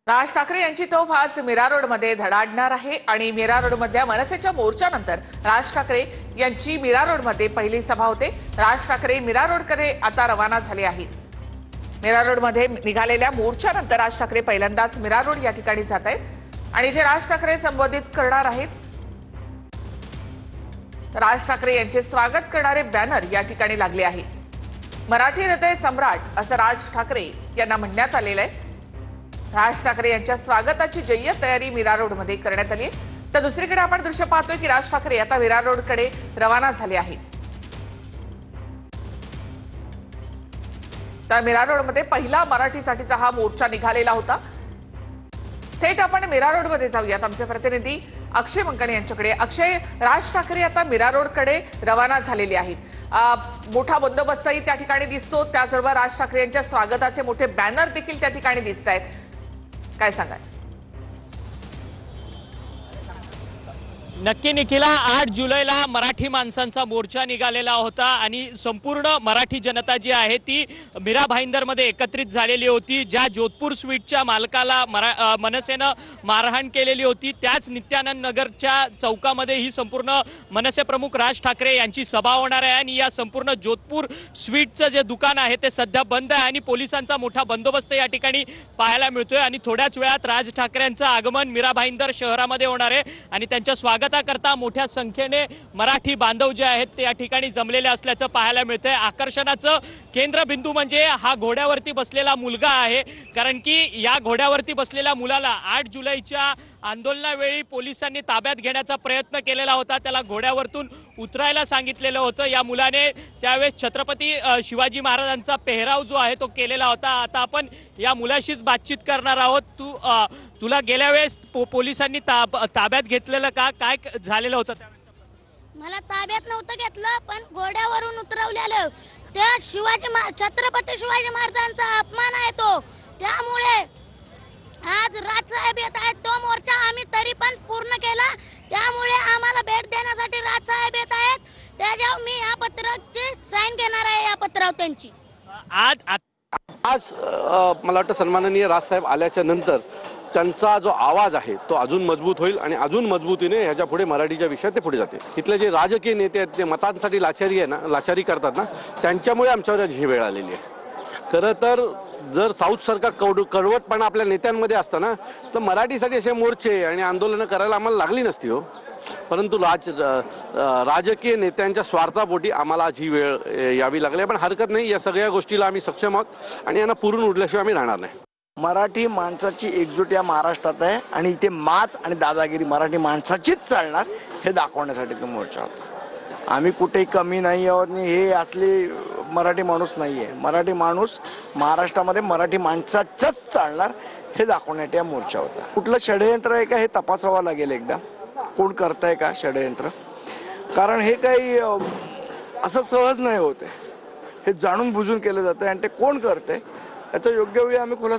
राज ठाकरे यांची तोफ आज मीरा रोडमध्ये धडाडणार आहे आणि मीरा रोडमधल्या मनसेच्या मोर्चानंतर राज ठाकरे यांची मीरा रोडमध्ये पहिली सभा होते। राज ठाकरे मीरा रोडकडे आता रवाना झाले आहेत। मीरा रोडमध्ये निघालेल्या मोर्चानंतर राज ठाकरे पहिल्यांदाच मीरा रोड या ठिकाणी जात आहेत आणि इथे राज ठाकरे संबोधित करणार आहेत। राज ठाकरे यांचे स्वागत करणारे बॅनर या ठिकाणी लागले आहेत। मराठी हृदय सम्राट असं राज ठाकरे यांना म्हणण्यात आलेलं आहे। राज ठाकरे यांच्या स्वागताची जय्यत तयारी मीरा रोडमध्ये करण्यात आली आहे। तर दुसरीकडे आपण दृश्य पाहतोय की राज ठाकरे आता मीरा रोडकडे रवाना झाले आहेत। तर मीरा रोडमध्ये पहिला मराठीसाठीचा हा मोर्चा निघालेला होता। थेट आपण मीरा रोडमध्ये जाऊयात। आमचे प्रतिनिधी अक्षय मंकणे यांच्याकडे। अक्षय, राज ठाकरे आता मीरा रोडकडे रवाना झालेले आहेत। मोठा बंदोबस्तही त्या ठिकाणी दिसतो, त्याचबरोबर राज ठाकरे यांच्या स्वागताचे मोठे बॅनर देखील त्या ठिकाणी दिसत आहेत। काय सांगाल? नक्की निखिला, 8 जुलैला मराठी माणसांचा मोर्चा निघालेला होता आणि संपूर्ण मराठी जनता जी आहे ती मीरा भाईंदरमध्ये एकत्रित झालेली होती। ज्या जोधपूर स्वीटच्या मालकाला मनसेनं मारहाण केलेली होती त्याच नित्यानंद नगरच्या चौकामध्ये ही संपूर्ण मनसे प्रमुख राज ठाकरे यांची सभा होणार आहे आणि या संपूर्ण जोधपूर स्वीटचं जे दुकान आहे ते सध्या बंद आहे आणि पोलिसांचा मोठा बंदोबस्त या ठिकाणी पाहायला मिळतोय आणि थोड्याच वेळात राज ठाकरेंचं आगमन मीरा भाईंदर शहरामध्ये होणार आहे आणि त्यांच्या करता मोठ्या संख्येने मराठी बांधव जे आहेत ते या ठिकाणी जमलेले असल्याचं पाहायला मिळतंय। आकर्षणाचं केंद्रबिंदू म्हणजे हा घोड्यावरती बसलेला मुलगा आहे, कारण की या घोड्यावरती बसलेल्या मुलाला 8 जुलैच्या आंदोलनावेळी पोलिसांनी ताब्यात घेण्याचा प्रयत्न केलेला होता। त्याला घोड्यावरतून उतरायला सांगितलेलं होतं। या मुलाने त्यावेळेस छत्रपती शिवाजी महाराजांचा पेहराव जो आहे तो केलेला होता। आता आपण या मुलाशीच बातचीत करणार आहोत। तुला गेल्या वेळेस पोलिसांनी ताब्यात घेतलेलं का? काय झालेलं होतं त्यावेळेस? मला ताब्यात नव्हतं घेतलं, पण घोड्यावरून उतरवलेलं। त्या छत्रपती शिवाजी महाराजांचा अपमान आहे तो, त्यामुळे आज राजसाहेब येत आहेत। तो मोर्चा आम्ही तरी पण पूर्ण केला, त्यामुळे आम्हाला भेट देण्यासाठी राजसाहेब येत आहेत। त्याच्यावर मी या पत्राची साईन घेणार आहे, या पत्रावर त्यांची। आज मला वाटतं सन्माननीय राजसाहेब आल्याच्या नंतर त्यांचा जो आवाज आहे तो अजून मजबूत होईल आणि अजून मजबूतीने ह्याच्या पुढे मराठीच्या विषयात ते पुढे जाते। इथले जे राजकीय नेते आहेत ते मतांसाठी लाचारी करतात ना, त्यांच्यामुळे आमच्यावर ही वेळ आलेली आहे। खरं तर जर साऊथ सारखा कडवटपणा आपल्या नेत्यांमध्ये असता ना, तर मराठीसाठी असे मोर्चे आणि आंदोलनं करायला आम्हाला लागली नसती हो। परंतु राजकीय नेत्यांच्या स्वार्थापोटी आम्हाला आज ही वेळ यावी लागली, पण हरकत नाही। या सगळ्या गोष्टीला आम्ही सक्षम आहोत आणि यांना पुरून उडल्याशिवाय आम्ही राहणार नाही। मराठी माणसाची एकजूट या महाराष्ट्रात आहे आणि इथे माच आणि दादागिरी मराठी माणसाचीच चालणार हे दाखवण्यासाठी तो मोर्चा होता। आम्ही कुठेही कमी नाही आहोत आणि हे असले मराठी माणूस नाही आहे। मराठी माणूस महाराष्ट्रामध्ये मराठी माणसाचंच चालणार हे दाखवण्यासाठी हा मोर्चा होता। कुठलं षडयंत्र आहे का हे तपासावं लागेल एकदा, कोण करताय का षडयंत्र, कारण हे काही असं सहज नाही होत आहे। हे जाणून बुजून केलं जातं आणि ते कोण करतंय याचा योग्य वेळी आम्ही खुलासा